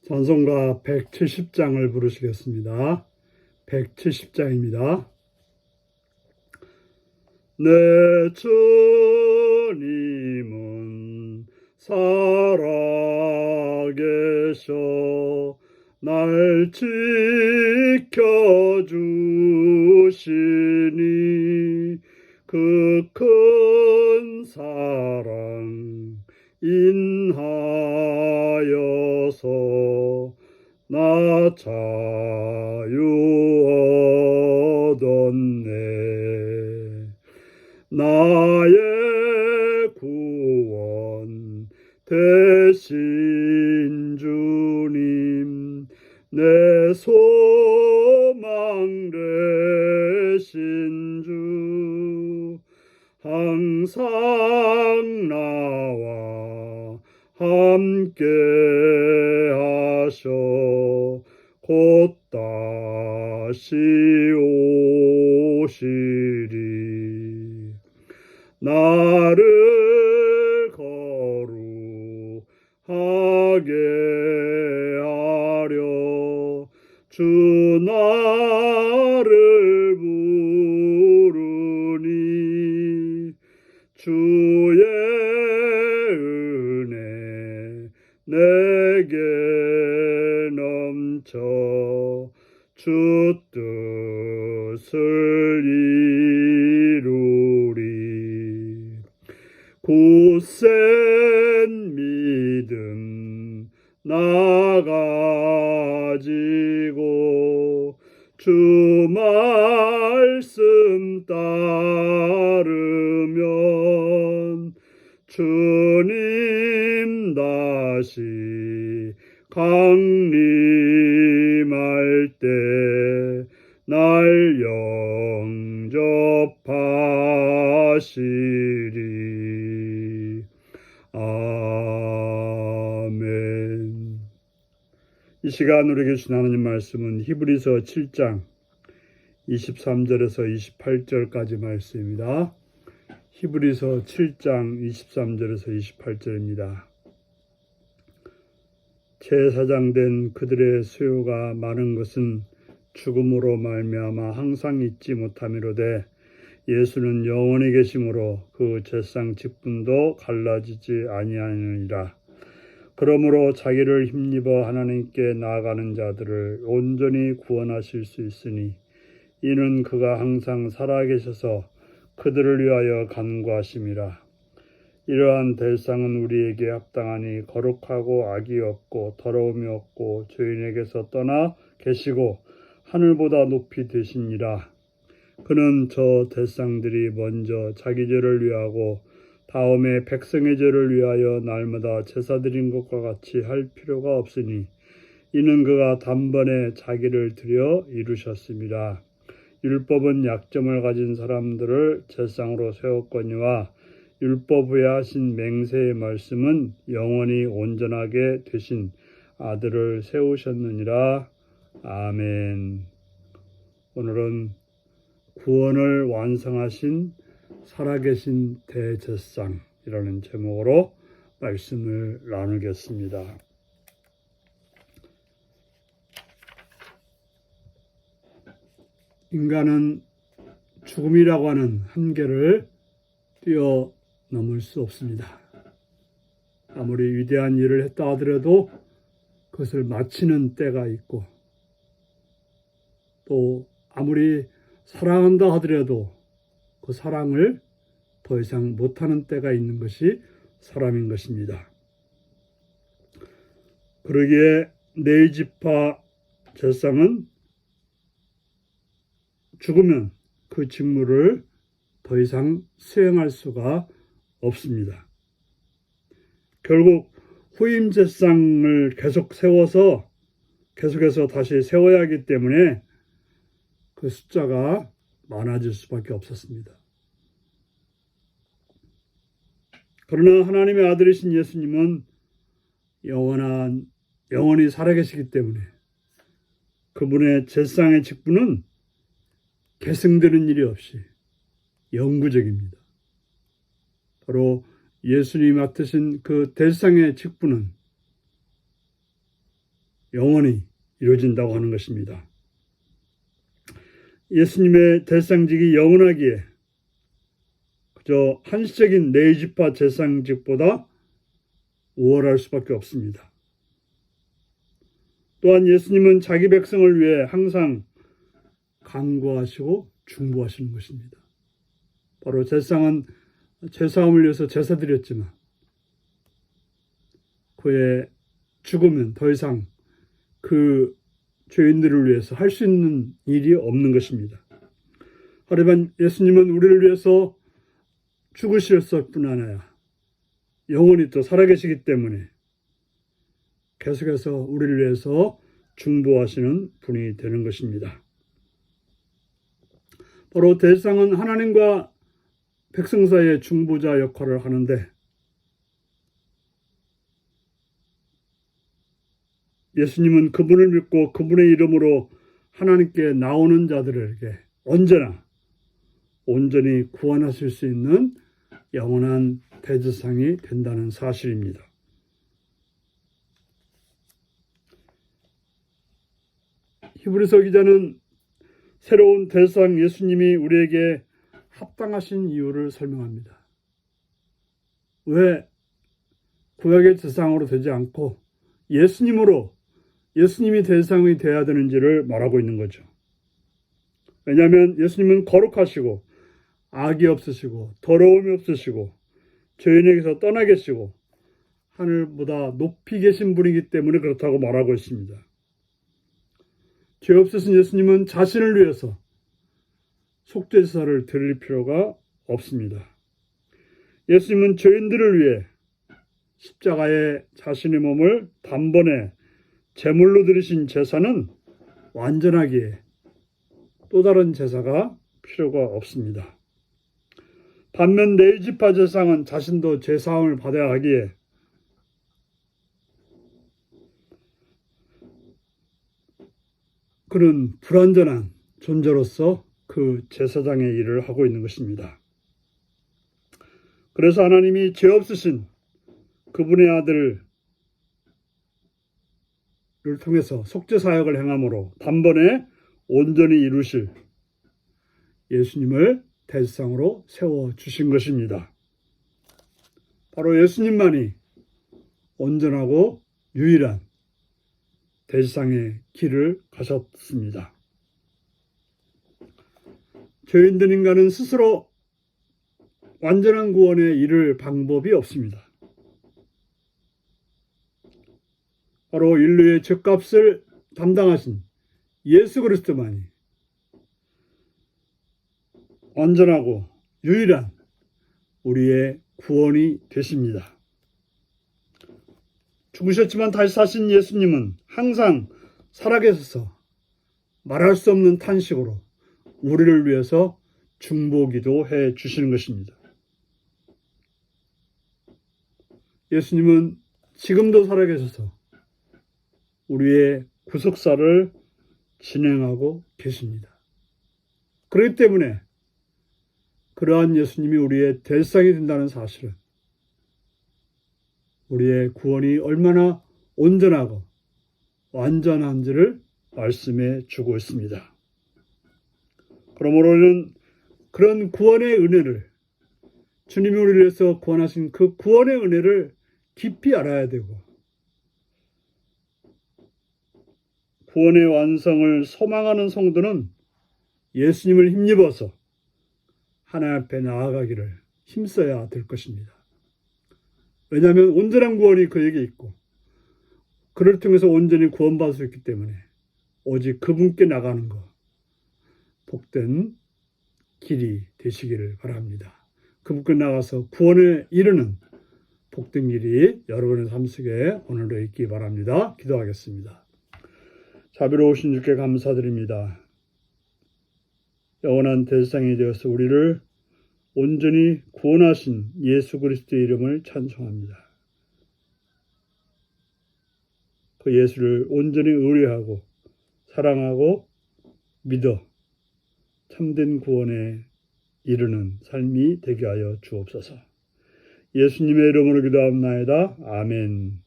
찬송가 170장을 부르시겠습니다. 170장입니다. 내 주님은 살아계셔 날 지켜주시니 그 큰 사랑 인하여서 나 자유 얻었네. 나의 구원 되신 주님, 내 소망 되신 주, 항상 나와 함께 하셔 곧 다시 오시리. 나를 거룩하게 하려 주 나를 부르니 주의 은혜 내게 넘쳐 주 뜻을 이루리. 굳센 믿음 나 가지고 주 말씀 따르면 주님 다시 강림할 때 날 영접하시리. 아멘. 이 시간 우리에게 주신 하나님 말씀은 히브리서 7장 23절에서 28절까지 말씀입니다. 히브리서 7장 23절에서 28절입니다. 제사장된 그들의 수요가 많은 것은 죽음으로 말미암아 항상 잊지 못함이로되 예수는 영원히 계심으로 그 제사장 직분도 갈라지지 아니하느니라. 그러므로 자기를 힘입어 하나님께 나아가는 자들을 온전히 구원하실 수 있으니 이는 그가 항상 살아계셔서 그들을 위하여 간구하심이라. 이러한 대상은 우리에게 합당하니 거룩하고 악이 없고 더러움이 없고 죄인에게서 떠나 계시고 하늘보다 높이 되시니라. 그는 저 대상들이 먼저 자기 죄를 위하고 다음에 백성의 죄를 위하여 날마다 제사 드린 것과 같이 할 필요가 없으니 이는 그가 단번에 자기를 드려 이루셨습니다. 율법은 약점을 가진 사람들을 제사장으로 세웠거니와 율법 후에 하신 맹세의 말씀은 영원히 온전하게 되신 아들을 세우셨느니라. 아멘. 오늘은 구원을 완성하신 살아계신 대제사장이라는 제목으로 말씀을 나누겠습니다. 인간은 죽음이라고 하는 한계를 뛰어넘을 수 없습니다. 아무리 위대한 일을 했다 하더라도 그것을 마치는 때가 있고 또 아무리 사랑한다 하더라도 그 사랑을 더 이상 못하는 때가 있는 것이 사람인 것입니다. 그러기에 네이지파 제사장은 죽으면 그 직무를 더 이상 수행할 수가 없습니다. 결국 후임 제사장을 계속 세워서 계속해서 다시 세워야 하기 때문에 그 숫자가 많아질 수밖에 없었습니다. 그러나 하나님의 아들이신 예수님은 영원히 살아계시기 때문에 그분의 제사장의 직분은 계승되는 일이 없이 영구적입니다. 바로 예수님이 맡으신 그 대제사장의 직분은 영원히 이루어진다고 하는 것입니다. 예수님의 대상직이 영원하기에 그저 한시적인 네이지파 대상직보다 우월할 수밖에 없습니다. 또한 예수님은 자기 백성을 위해 항상 간구하시고 중보하시는 것입니다. 바로 제사장은 죄사함을 위해서 제사 드렸지만 그의 죽으면 더 이상 그 죄인들을 위해서 할 수 있는 일이 없는 것입니다. 하지만 예수님은 우리를 위해서 죽으셨을 뿐 아니라 영원히 또 살아계시기 때문에 계속해서 우리를 위해서 중보하시는 분이 되는 것입니다. 바로 대제사장은 하나님과 백성 사이의 중보자 역할을 하는데 예수님은 그분을 믿고 그분의 이름으로 하나님께 나오는 자들에게 언제나 온전히 구원하실 수 있는 영원한 대제사장이 된다는 사실입니다. 히브리서 기자는 새로운 대제사장 예수님이 우리에게 합당하신 이유를 설명합니다. 왜 구약의 제사장으로 되지 않고 예수님이 대제사장이 되어야 되는지를 말하고 있는 거죠. 왜냐하면 예수님은 거룩하시고 악이 없으시고 더러움이 없으시고 죄인에게서 떠나 계시고 하늘보다 높이 계신 분이기 때문에 그렇다고 말하고 있습니다. 죄 없으신 예수님은 자신을 위해서 속죄제사를 드릴 필요가 없습니다. 예수님은 죄인들을 위해 십자가에 자신의 몸을 단번에 제물로 드리신 제사는 완전하기에 또 다른 제사가 필요가 없습니다. 반면 네이지파 제사장은 자신도 제사함을 받아야 하기에 그는 불완전한 존재로서 그 제사장의 일을 하고 있는 것입니다. 그래서 하나님이 죄 없으신 그분의 아들을 통해서 속죄사역을 행함으로 단번에 온전히 이루실 예수님을 대제사장으로 세워주신 것입니다. 바로 예수님만이 온전하고 유일한 대제사장의 길을 가셨습니다. 죄인된 인간은 스스로 완전한 구원에 이를 방법이 없습니다. 바로 인류의 죄값을 담당하신 예수 그리스도만이 완전하고 유일한 우리의 구원이 되십니다. 죽으셨지만 다시 사신 예수님은 항상 살아계셔서 말할 수 없는 탄식으로 우리를 위해서 중보기도해 주시는 것입니다. 예수님은 지금도 살아계셔서 우리의 구속사를 진행하고 계십니다. 그렇기 때문에 그러한 예수님이 우리의 대제사장이 된다는 사실은 우리의 구원이 얼마나 온전하고 완전한지를 말씀해 주고 있습니다. 그러므로 우리는 그런 구원의 은혜를, 주님이 우리를 위해서 구원하신 그 구원의 은혜를 깊이 알아야 되고 구원의 완성을 소망하는 성도는 예수님을 힘입어서 하나님 앞에 나아가기를 힘써야 될 것입니다. 왜냐하면 온전한 구원이 그에게 있고 그를 통해서 온전히 구원받을 수 있기 때문에 오직 그분께 나가는 것, 복된 길이 되시기를 바랍니다. 그분께 나가서 구원에 이르는 복된 길이 여러분의 삶 속에 오늘도 있기 바랍니다. 기도하겠습니다. 자비로우신 주께 감사드립니다. 영원한 대제사장이 되어서 우리를 온전히 구원하신 예수 그리스도의 이름을 찬송합니다. 그 예수를 온전히 의뢰하고 사랑하고 믿어 참된 구원에 이르는 삶이 되게 하여 주옵소서. 예수님의 이름으로 기도합나이다. 아멘.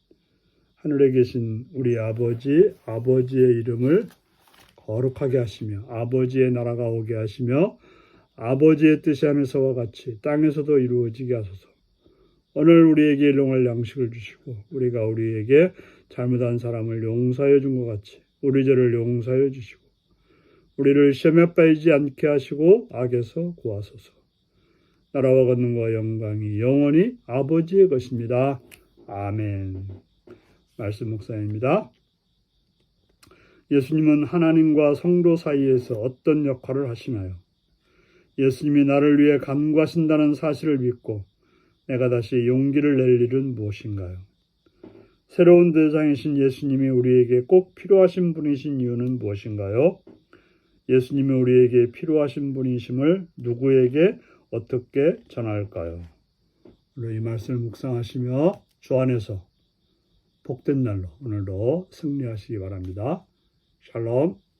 하늘에 계신 우리 아버지의 이름을 거룩하게 하시며 아버지의 나라가 오게 하시며 아버지의 뜻이 하늘에서와 같이 땅에서도 이루어지게 하소서. 오늘 우리에게 일용할 양식을 주시고 우리가 우리에게 잘못한 사람을 용서하여 준 것 같이 우리 죄를 용서하여 주시고 우리를 시험에 빠지지 않게 하시고 악에서 구하소서. 나라와 권능과 영광이 영원히 아버지의 것입니다. 아멘. 말씀 묵상입니다. 예수님은 하나님과 성도 사이에서 어떤 역할을 하시나요? 예수님이 나를 위해 간구하신다는 사실을 믿고 내가 다시 용기를 낼 일은 무엇인가요? 새로운 대장이신 예수님이 우리에게 꼭 필요하신 분이신 이유는 무엇인가요? 예수님이 우리에게 필요하신 분이심을 누구에게 어떻게 전할까요? 오늘 이 말씀을 묵상하시며 주 안에서 복된 날로 오늘도 승리하시기 바랍니다. 샬롬.